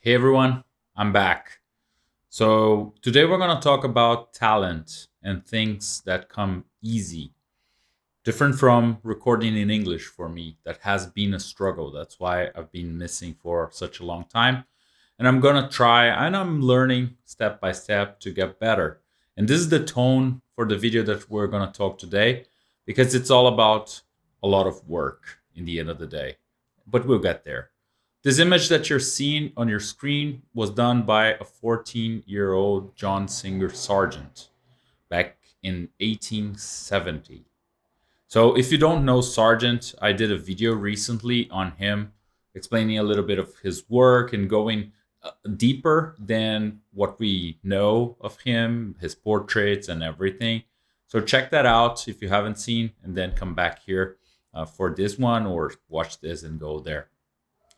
Hey everyone, I'm back. So today we're going to talk about talent and things that come easy, different from recording in English for me. That has been a struggle. That's why I've been missing for such a long time. And I'm going to try and I'm learning step by step to get better. And this is the tone for the video that we're going to talk today because it's all about a lot of work in the end of the day. But we'll get there. This image that you're seeing on your screen was done by a 14-year-old John Singer Sargent back in 1870. So if you don't know Sargent, I did a video recently on him explaining a little bit of his work and going deeper than what we know of him, his portraits and everything. So check that out if you haven't seen, and then come back here for this one or watch this and go there.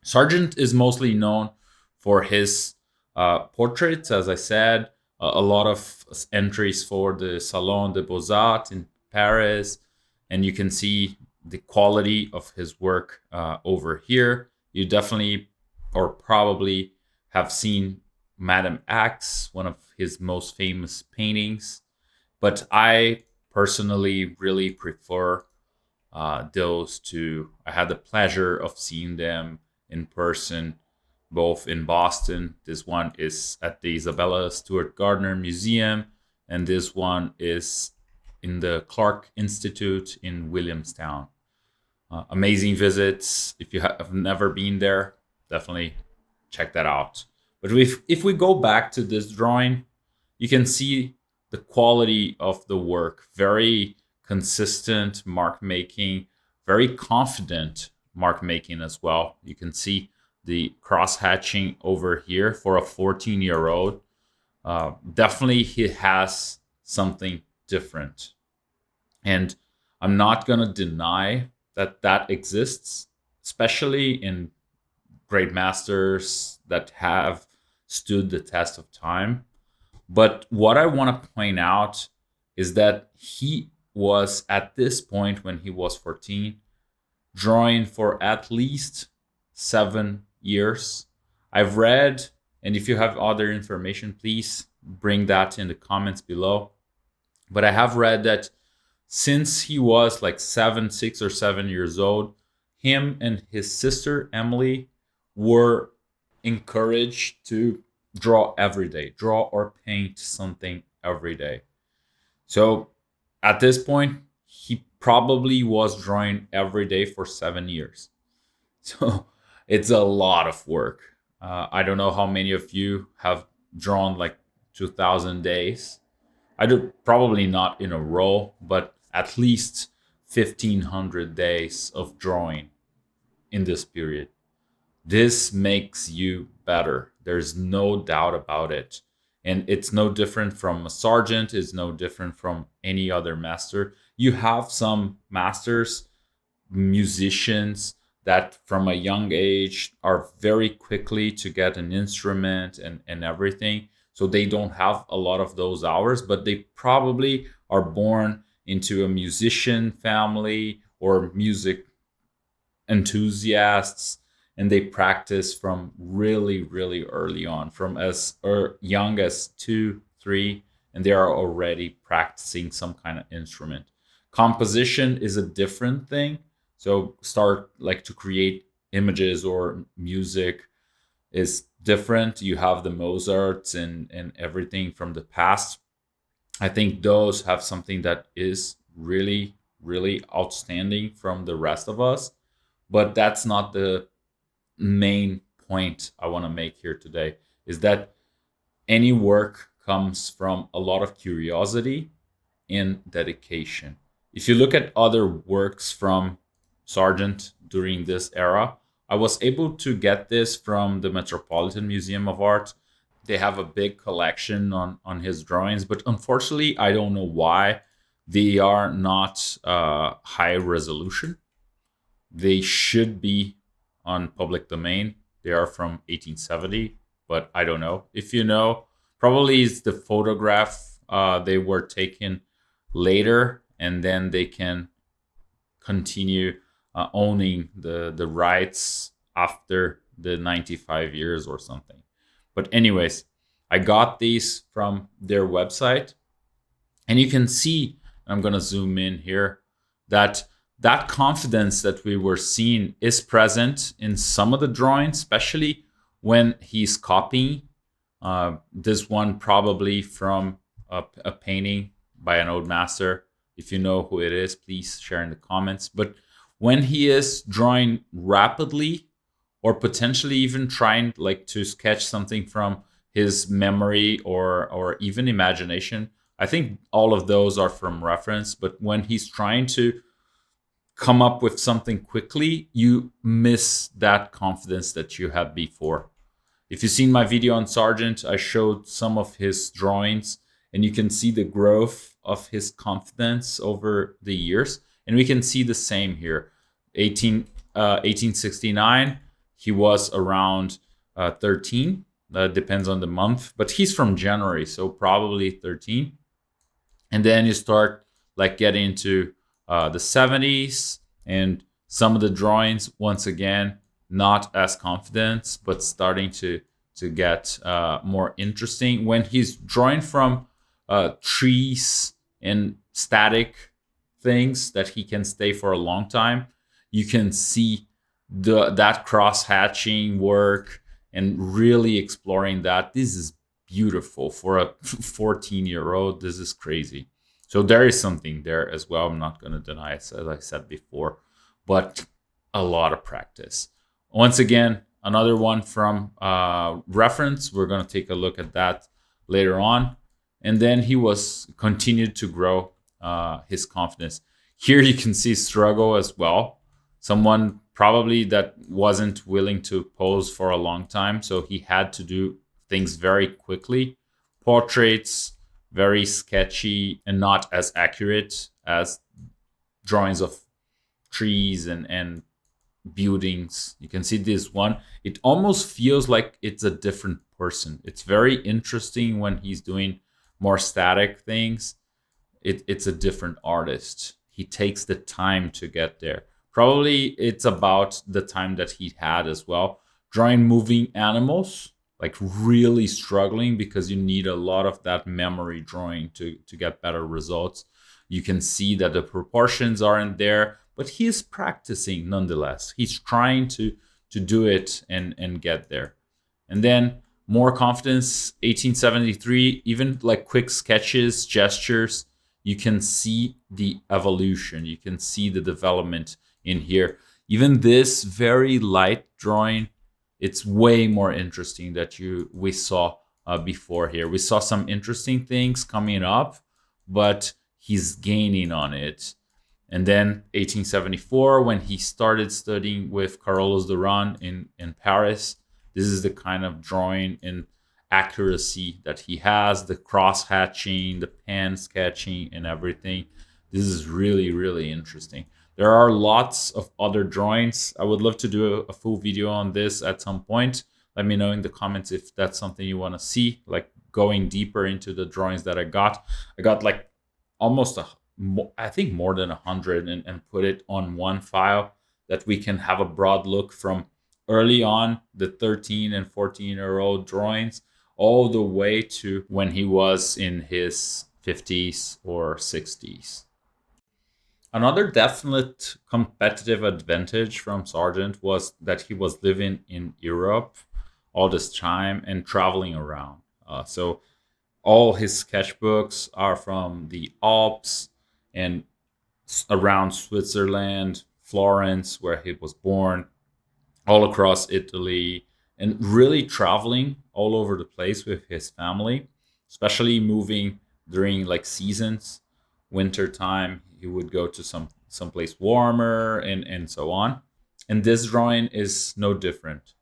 Sargent is mostly known for his portraits, as I said, a lot of entries for the Salon des Beaux-Arts in Paris, and you can see the quality of his work over here. You definitely or probably have seen Madame X, one of his most famous paintings, but I personally really prefer those two. I had the pleasure of seeing them in person, both in Boston. This one is at the Isabella Stewart Gardner Museum, and this one is in the Clark Institute in Williamstown. Amazing visits. If you have never been there, definitely check that out. But if we go back to this drawing, you can see the quality of the work. Very consistent mark making, very confident mark making as well. You can see the cross hatching over here for a 14-year-old. Definitely he has something different. And I'm not going to deny that that exists, especially in great masters that have stood the test of time. But what I want to point out is that he was at this point when he was 14 drawing for at least 7 years. I've read, and if you have other information, please bring that in the comments below. But I have read that since he was like 6 or 7 years old, him and his sister Emily were encouraged to draw every day, draw or paint something every day. So at this point, he probably was drawing every day for 7 years. So it's a lot of work. I don't know how many of you have drawn like 2,000 days. I do probably not in a row, but at least 1,500 days of drawing in this period. This makes you better. There's no doubt about it. And it's no different from a Sargent, it's no different from any other master. You have some masters, musicians that from a young age are very quickly to get an instrument and everything. So they don't have a lot of those hours, but they probably are born into a musician family or music enthusiasts, and they practice from really early on, from as young as 2 3, and they are already practicing some kind of instrument. Composition is a different thing. So start like to create images or music is different. You have the Mozarts and everything from the past. I think those have something that is really outstanding from the rest of us, but that's not the main point I want to make here today. Is that any work comes from a lot of curiosity and dedication. If you look at other works from Sargent during this era, I was able to get this from the Metropolitan Museum of Art. They have a big collection on his drawings, but unfortunately, I don't know why they are not high resolution. They should be on public domain. They are from 1870, but I don't know. If you know, probably it's the photograph they were taken later, and then they can continue owning the rights after the 95 years or something. But anyways, I got these from their website, and you can see, I'm going to zoom in here, that that confidence that we were seeing is present in some of the drawings, especially when he's copying. This one probably from a painting by an old master. If you know who it is, please share in the comments. But when he is drawing rapidly, or potentially even trying like to sketch something from his memory or even imagination, I think all of those are from reference. But when he's trying to come up with something quickly, you miss that confidence that you had before. If you've seen my video on Sargent, I showed some of his drawings, and you can see the growth of his confidence over the years. And we can see the same here. 1869, he was around 13. Depends on the month, but he's from January, so probably 13. And then you start like getting into the 70s, and some of the drawings, once again, not as confident, but starting to get more interesting. When he's drawing from trees and static things that he can stay for a long time, you can see that cross hatching work and really exploring that. This is beautiful for a 14-year-old. This is crazy. So there is something there as well. I'm not going to deny it, as I said before, but a lot of practice. Once again, another one from reference. We're going to take a look at that later on. And then he was continued to grow his confidence. Here you can see struggle as well. Someone probably that wasn't willing to pose for a long time, so he had to do things very quickly. Portraits, very sketchy and not as accurate as drawings of trees and buildings. You can see this one. It almost feels like it's a different person. It's very interesting when he's doing more static things. It's a different artist. He takes the time to get there. Probably it's about the time that he had as well. Drawing moving animals, like really struggling because you need a lot of that memory drawing to get better results. You can see that the proportions aren't there, but he's practicing nonetheless. He's trying to do it and get there. And then more confidence, 1873, even like quick sketches, gestures, you can see the evolution. You can see the development in here. Even this very light drawing, it's way more interesting that we saw before here. We saw some interesting things coming up, but he's gaining on it. And then 1874, when he started studying with Carolus Duran in Paris, this is the kind of drawing and accuracy that he has, the cross hatching, the pen sketching, and everything. This is really, really interesting. There are lots of other drawings. I would love to do a full video on this at some point. Let me know in the comments if that's something you want to see, like going deeper into the drawings that I got. I got like almost I think more than 100 and put it on one file that we can have a broad look from early on, the 13 and 14-year-old drawings, all the way to when he was in his 50s or 60s. Another definite competitive advantage from Sargent was that he was living in Europe all this time and traveling around. So all his sketchbooks are from the Alps and around Switzerland, Florence, where he was born, all across Italy, and really traveling all over the place with his family, especially moving during like seasons. Winter time, he would go to someplace warmer and so on. And this drawing is no different.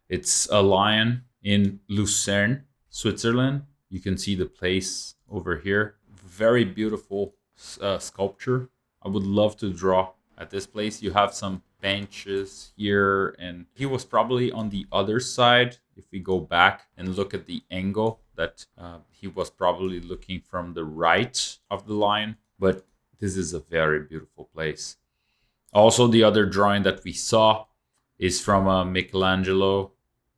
It's a lion in Lucerne, Switzerland. You can see the place over here. Very beautiful sculpture. I would love to draw at this place. You have some benches here, and he was probably on the other side. If we go back and look at the angle, that he was probably looking from the right of the lion. But this is a very beautiful place. Also, the other drawing that we saw is from a Michelangelo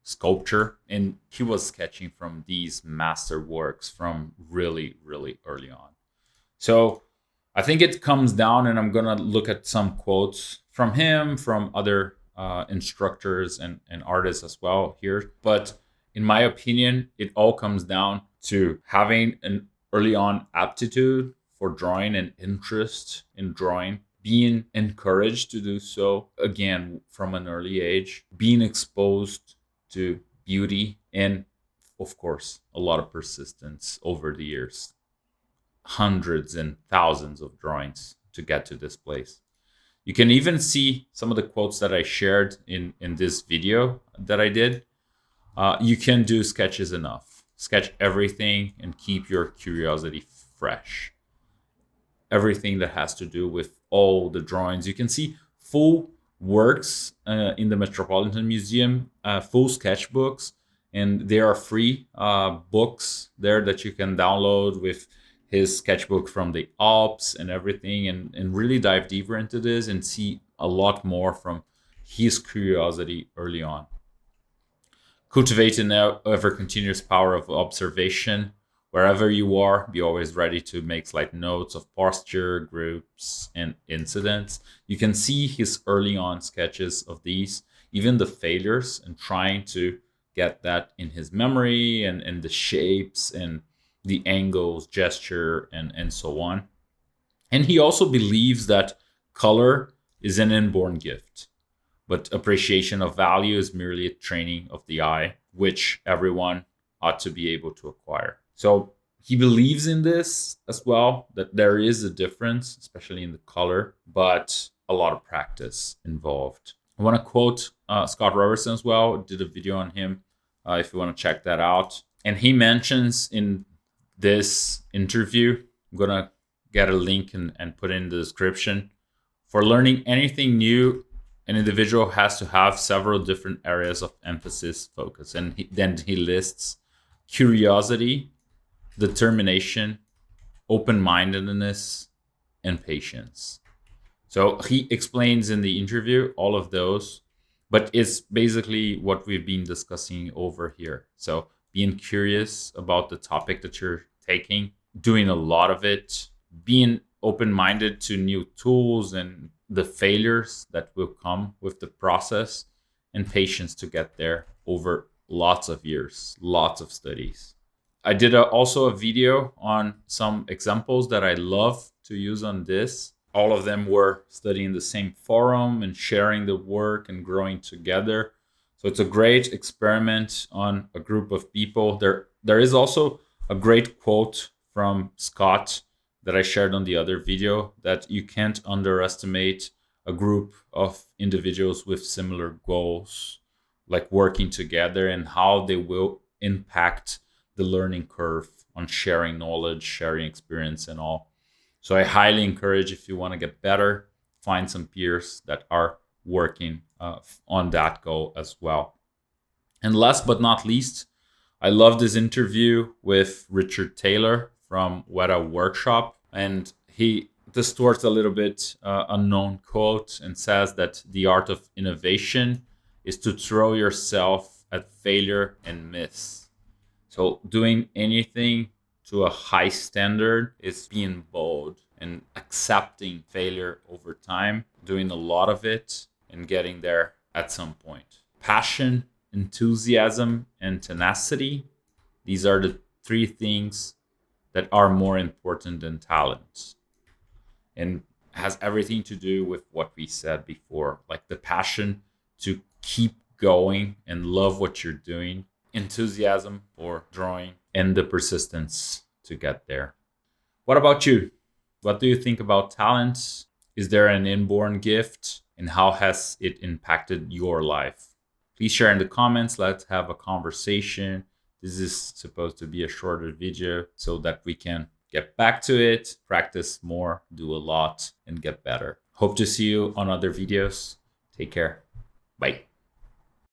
sculpture, and he was sketching from these master works from really, really early on. So I think it comes down, and I'm gonna look at some quotes from him, from other instructors and artists as well here. But in my opinion, it all comes down to having an early on aptitude for drawing and interest in drawing, being encouraged to do so again from an early age, being exposed to beauty, and of course, a lot of persistence over the years. Hundreds and thousands of drawings to get to this place. You can even see some of the quotes that I shared in this video that I did. You can do sketches enough. Sketch everything and keep your curiosity fresh. Everything that has to do with all the drawings. You can see full works in the Metropolitan Museum, full sketchbooks, and there are free books there that you can download with his sketchbook from the Alps and everything, and really dive deeper into this and see a lot more from his curiosity early on. Cultivate an ever continuous power of observation. Wherever you are, be always ready to make slight notes of posture, groups, and incidents. You can see his early on sketches of these, even the failures, and trying to get that in his memory and the shapes and the angles, gesture, and so on. And he also believes that color is an inborn gift, but appreciation of value is merely a training of the eye, which everyone ought to be able to acquire. So he believes in this as well, that there is a difference, especially in the color, but a lot of practice involved. I want to quote Scott Robertson as well. Did a video on him if you want to check that out. And he mentions in this interview, I'm going to get a link and put it in the description. For learning anything new, an individual has to have several different areas of emphasis, focus. And then he lists curiosity, determination, open-mindedness, and patience. So he explains in the interview all of those, but it's basically what we've been discussing over here. So being curious about the topic that you're taking, doing a lot of it, being open-minded to new tools and the failures that will come with the process, and patience to get there over lots of years, lots of studies. I did also a video on some examples that I love to use on this. All of them were studying the same forum and sharing the work and growing together. So it's a great experiment on a group of people. There is also a great quote from Scott that I shared on the other video, that you can't underestimate a group of individuals with similar goals, like working together, and how they will impact the learning curve on sharing knowledge, sharing experience, and all. So I highly encourage, if you want to get better, find some peers that are working on that goal as well. And last but not least, I love this interview with Richard Taylor from Weta Workshop, and he distorts a little bit a known quote and says that the art of innovation is to throw yourself at failure and miss. So doing anything to a high standard is being bold and accepting failure over time, doing a lot of it and getting there at some point. Passion, enthusiasm, and tenacity. These are the three things that are more important than talent, and has everything to do with what we said before, like the passion to keep going and love what you're doing, enthusiasm for drawing, and the persistence to get there. What about you? What do you think about talent? Is there an inborn gift, and how has it impacted your life? Please share in the comments. Let's have a conversation. This is supposed to be a shorter video so that we can get back to it, practice more, do a lot, and get better. Hope to see you on other videos. Take care. Bye.